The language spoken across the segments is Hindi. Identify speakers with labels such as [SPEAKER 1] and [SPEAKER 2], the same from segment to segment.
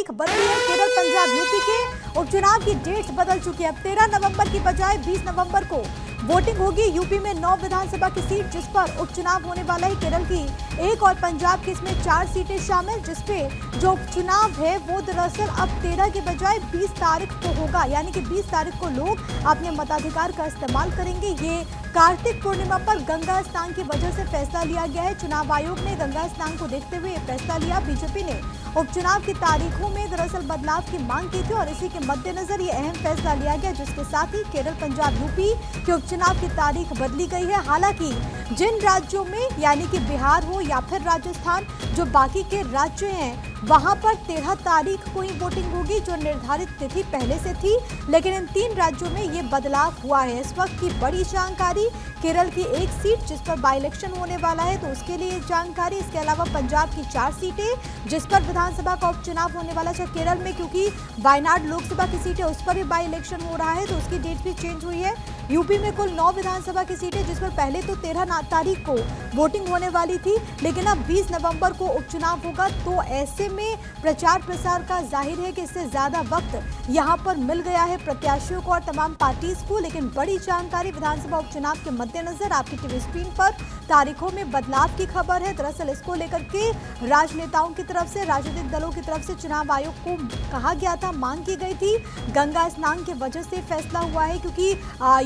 [SPEAKER 1] तारीख बदली है। केरल, पंजाब, यूपी के उपचुनाव की डेट्स बदल चुकी है। अब 13 नवंबर की बजाय 20 नवंबर को वोटिंग होगी। यूपी में 9 विधानसभा की सीट जिस पर उपचुनाव होने वाला है, केरल की 1 और पंजाब की इसमें 4 सीटें शामिल, जिसपे जो उपचुनाव है वो दरअसल अब 13 के बजाय 20 तारीख को होगा। यानी कि 20 तारीख को लोग अपने मताधिकार का इस्तेमाल करेंगे। ये कार्तिक पूर्णिमा पर गंगा स्नान की वजह से फैसला लिया गया है। चुनाव आयोग ने गंगा स्नान को देखते हुए फैसला लिया। बीजेपी ने उपचुनाव की तारीखों में दरअसल बदलाव की मांग की थी और इसी के मद्देनजर ये अहम फैसला लिया गया, जिसके साथ ही केरल, पंजाब, यूपी के उपचुनाव की तारीख बदली गई है। हालांकि जिन राज्यों में यानी कि बिहार हो या फिर राजस्थान, जो बाकी के राज्य हैं, वहां पर 13 तारीख को ही वोटिंग होगी, जो निर्धारित तिथि पहले से थी। लेकिन इन 3 राज्यों में ये बदलाव हुआ है। इस वक्त की बड़ी जानकारी, केरल की 1 सीट जिस पर बाई इलेक्शन होने वाला है, तो उसके लिए जानकारी। इसके अलावा पंजाब की 4 सीटें जिस पर विधानसभा का उपचुनाव होने वाला है। केरल में क्योंकि वायनाड लोकसभा की सीट है, उस पर भी बाई इलेक्शन हो रहा है, तो उसकी डेट भी चेंज हुई है। यूपी में कुल 9 विधानसभा की सीटें जिस पर पहले तो 13 तारीख को वोटिंग होने वाली थी, लेकिन अब 20 नवंबर को उपचुनाव होगा। तो ऐसे में प्रचार प्रसार का जाहिर है कि इससे ज्यादा वक्त यहां पर मिल गया है प्रत्याशियों को और तमाम पार्टीज को। लेकिन बड़ी जानकारी विधानसभा उपचुनाव के मद्देनजर आपकी टीवी स्क्रीन पर तारीखों में बदलाव की खबर है। दरअसल इसको लेकर के राजनेताओं की तरफ से, राजनीतिक दलों की तरफ से चुनाव आयोग को कहा गया था, मांग की गई थी। गंगा स्नान की वजह से फैसला हुआ है, क्योंकि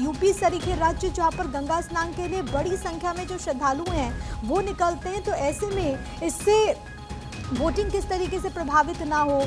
[SPEAKER 1] यूपी सरीखे राज्य जहां पर गंगा स्नान के लिए बड़ी संख्या में जो श्रद्धालु हैं वो निकलते हैं, तो ऐसे में इससे वोटिंग किस तरीके से प्रभावित ना हो,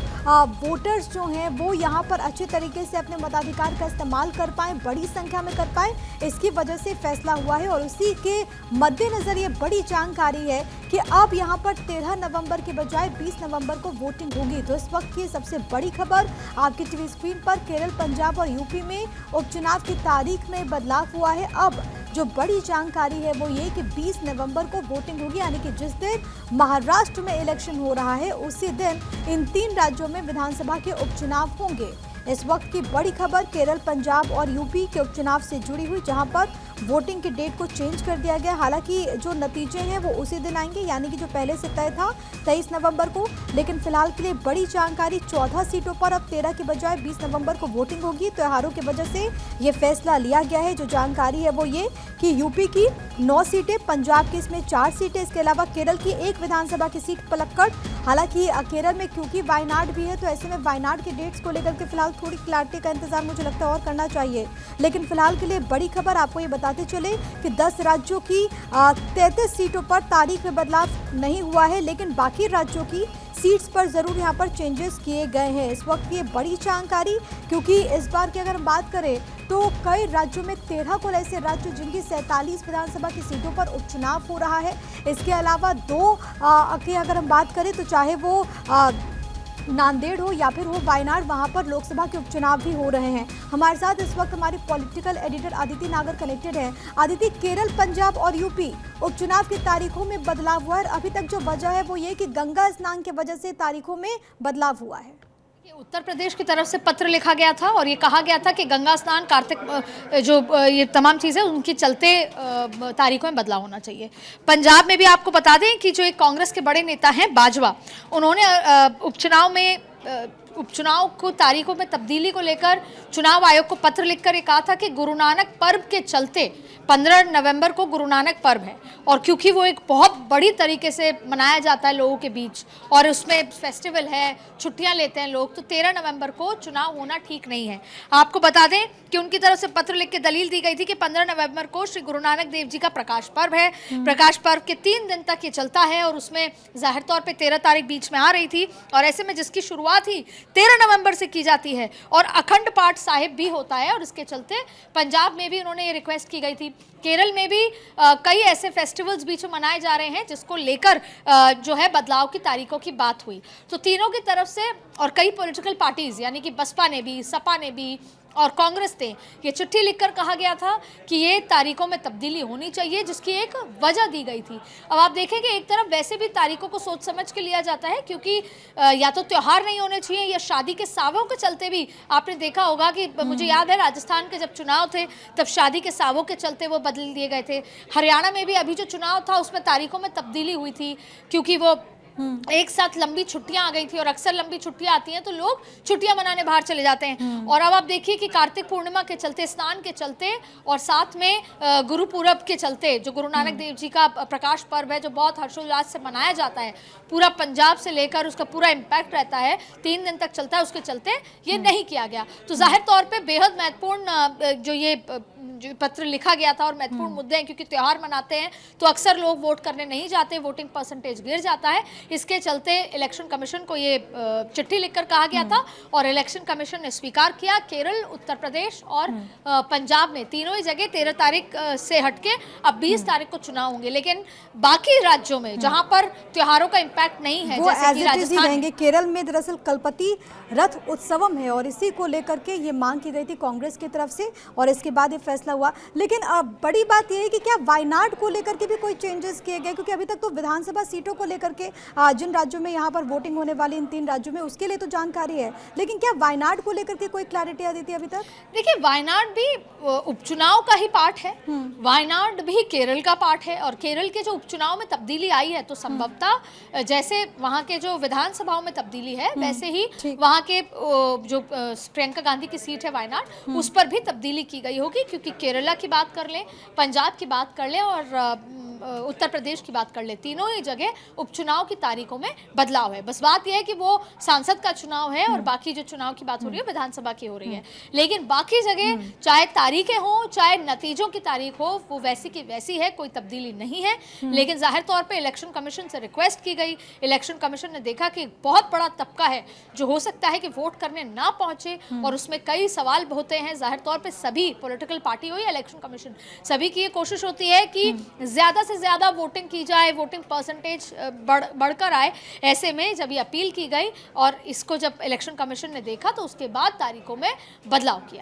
[SPEAKER 1] वोटर्स जो हैं वो यहाँ पर अच्छे तरीके से अपने मताधिकार का इस्तेमाल कर पाएँ, बड़ी संख्या में कर पाएँ, इसकी वजह से फैसला हुआ है। और उसी के मद्देनज़र ये बड़ी जानकारी है कि अब यहाँ पर 13 नवंबर के बजाय 20 नवंबर को वोटिंग होगी। तो इस वक्त की सबसे बड़ी खबर आपकी टीवी स्क्रीन पर, केरल, पंजाब और यूपी में उपचुनाव की तारीख में बदलाव हुआ है। अब जो बड़ी जानकारी है वो ये कि 20 नवंबर को वोटिंग होगी, यानी कि जिस दिन महाराष्ट्र में इलेक्शन हो रहा है उसी दिन इन 3 राज्यों में विधानसभा के उपचुनाव होंगे। इस वक्त की बड़ी खबर केरल, पंजाब और यूपी के उपचुनाव से जुड़ी हुई, जहां पर वोटिंग की डेट को चेंज कर दिया गया। हालांकि जो नतीजे हैं वो उसी दिन आएंगे, यानी कि जो पहले से तय था 23 नवंबर को। लेकिन फिलहाल के लिए बड़ी जानकारी, 14 सीटों पर अब 13 के बजाय 20 नवंबर को वोटिंग होगी। त्योहारों की वजह से ये फैसला लिया गया है। जो जानकारी है वो ये कि यूपी की 9 सीटें, पंजाब की इसमें 4 सीटें, इसके अलावा केरल की 1 विधानसभा की सीट पलक्कड़। हालांकि केरल में क्योंकि वायनाड भी है, तो ऐसे में वायनाड के डेट्स को लेकर के फिलहाल थोड़ी क्लैरिटी का इंतजार मुझे लगता है और करना चाहिए। लेकिन फिलहाल के लिए बड़ी खबर आपको ये बताते चले कि 10 राज्यों की 33 सीटों पर तारीख में बदलाव नहीं हुआ है, लेकिन बाकी राज्यों की सीट्स पर जरूर यहाँ पर चेंजेस किए गए हैं। इस वक्त ये बड़ी जानकारी, क्योंकि इस बार की अगर हम बात करें तो कई राज्यों में 13 कुल ऐसे राज्य जिनकी 47 विधानसभा की सीटों पर उपचुनाव हो रहा है। इसके अलावा 2 की अगर हम बात करें तो चाहे वो नांदेड़ हो या फिर हो वायनाड, वहां पर लोकसभा के उपचुनाव भी हो रहे हैं। हमारे साथ इस वक्त हमारी पॉलिटिकल एडिटर अदिति नागर कनेक्टेड है। अदिति, केरल, पंजाब और यूपी उपचुनाव की तारीखों में बदलाव हुआ है। अभी तक जो वजह है वो ये कि गंगा स्नान की वजह से तारीखों में बदलाव हुआ है।
[SPEAKER 2] उत्तर प्रदेश की तरफ से पत्र लिखा गया था और ये कहा गया था कि गंगा स्नान, कार्तिक, जो ये तमाम चीज़ें उनके चलते तारीखों में बदलाव होना चाहिए। पंजाब में भी आपको बता दें कि जो एक कांग्रेस के बड़े नेता हैं बाजवा, उन्होंने उपचुनाव को तारीखों में तब्दीली को लेकर चुनाव आयोग को पत्र लिखकर ये कहा था कि गुरु नानक पर्व के चलते 15 नवंबर को गुरु नानक पर्व है और क्योंकि वो एक बहुत बड़ी तरीके से मनाया जाता है लोगों के बीच और उसमें फेस्टिवल है, छुट्टियां लेते हैं लोग, तो 13 नवंबर को चुनाव होना ठीक नहीं है। आपको बता दें कि उनकी तरफ से पत्र लिख के दलील दी गई थी कि 15 नवंबर को श्री गुरु नानक देव जी का प्रकाश पर्व है। प्रकाश पर्व के 3 दिन तक ये चलता है और उसमें जाहिर तौर पर 13 तारीख बीच में आ रही थी और ऐसे में जिसकी शुरुआत ही 13 नवंबर से की जाती है और अखंड पाठ साहिब भी होता है और इसके चलते पंजाब में भी उन्होंने ये रिक्वेस्ट की गई थी। केरल में भी कई ऐसे फेस्टिवल्स बीच में मनाए जा रहे हैं जिसको लेकर जो है बदलाव की तारीखों की बात हुई। तो तीनों की तरफ से और कई पॉलिटिकल पार्टीज यानी कि बसपा ने भी, सपा ने भी और कांग्रेस ने ये चिट्ठी लिखकर कहा गया था कि ये तारीखों में तब्दीली होनी चाहिए, जिसकी एक वजह दी गई थी। अब आप देखें कि एक तरफ वैसे भी तारीखों को सोच समझ के लिया जाता है क्योंकि या तो त्यौहार नहीं होने चाहिए या शादी के सावों के चलते भी आपने देखा होगा कि मुझे याद है राजस्थान के जब चुनाव थे तब शादी के सावों के चलते वो बदल दिए गए थे। हरियाणा में भी अभी जो चुनाव था उसमें तारीखों में तब्दीली हुई थी क्योंकि वो एक साथ लंबी छुट्टियां आ गई थी और अक्सर लंबी छुट्टियां आती हैं तो लोग छुट्टियां मनाने बाहर चले जाते हैं। और अब आप देखिए कि कार्तिक पूर्णिमा के चलते, स्नान के चलते और साथ में गुरु पूरब के चलते, जो गुरु नानक देव जी का प्रकाश पर्व है जो बहुत हर्षोल्लास से मनाया जाता है, पूरा पंजाब से लेकर उसका पूरा इम्पैक्ट रहता है, 3 दिन तक चलता है, उसके चलते ये नहीं किया गया। तो जाहिर तौर पर बेहद महत्वपूर्ण जो ये जो पत्र लिखा गया था और महत्वपूर्ण मुद्दे हैं, क्योंकि त्यौहार मनाते हैं तो अक्सर लोग वोट करने नहीं जाते, वोटिंग परसेंटेज गिर जाता है। इसके चलते इलेक्शन कमीशन को ये चिट्ठी लिखकर कहा गया था और इलेक्शन कमीशन ने स्वीकार किया। केरल, उत्तर प्रदेश और पंजाब में तीनों ही जगह 13 तारीख से हटके अब 20 तारीख को चुनाव होंगे। लेकिन बाकी राज्यों में जहां पर त्योहारों का इम्पैक्ट नहीं है, जैसे कि राजस्थान,
[SPEAKER 1] केरल में दरअसल कलपति रथ उत्सवम है और इसी को लेकर के ये मांग की गई थी कांग्रेस की तरफ से और इसके बाद ये फैसला हुआ। लेकिन बड़ी बात यह है कि क्या वायनाड को लेकर के भी कोई चेंजेस किए गए, क्योंकि अभी तक तो विधानसभा सीटों को लेकर के जिन राज्यों में यहाँ पर वोटिंग होने वाली, इन 3 राज्यों में, उसके लिए तो जानकारी है, लेकिन क्या वायनाड को लेकर के कोई क्लैरिटी आ थी अभी तक?
[SPEAKER 2] देखिए, वायनाड भी उपचुनाव का ही पार्ट है, वायनाड भी केरल का पार्ट है और केरल के जो उपचुनाव में तब्दीली आई है तो संभवतः जैसे वहाँ के जो विधानसभाओं में तब्दीली है वैसे ही वहाँ के जो प्रियंका गांधी की सीट है वायनाड, उस पर भी तब्दीली की गई होगी। क्योंकि केरला की बात कर लें, पंजाब की बात कर लें और उत्तर प्रदेश की बात कर ले, तीनों ही जगह उपचुनाव की तारीखों में बदलाव है। बस बात यह है कि वो सांसद का चुनाव है और बाकी जो चुनाव की बात हो रही है विधानसभा की हो रही है। लेकिन बाकी जगह चाहे तारीखें हो चाहे नतीजों की तारीख हो, वो वैसी की वैसी है, कोई तब्दीली नहीं है। लेकिन जाहिर तौर पर इलेक्शन कमीशन से रिक्वेस्ट की गई, इलेक्शन कमीशन ने देखा कि बहुत बड़ा तबका है जो हो सकता है कि वोट करने ना पहुंचे और उसमें कई सवाल होते हैं। जाहिर तौर पर सभी पॉलिटिकल पार्टी हो या इलेक्शन कमीशन, सभी की ये कोशिश होती है कि ज्यादा से ज्यादा वोटिंग की जाए, वोटिंग परसेंटेज बढ़कर आए। ऐसे में जब ये अपील की गई और इसको जब इलेक्शन कमीशन ने देखा तो उसके बाद तारीखों में बदलाव किया है।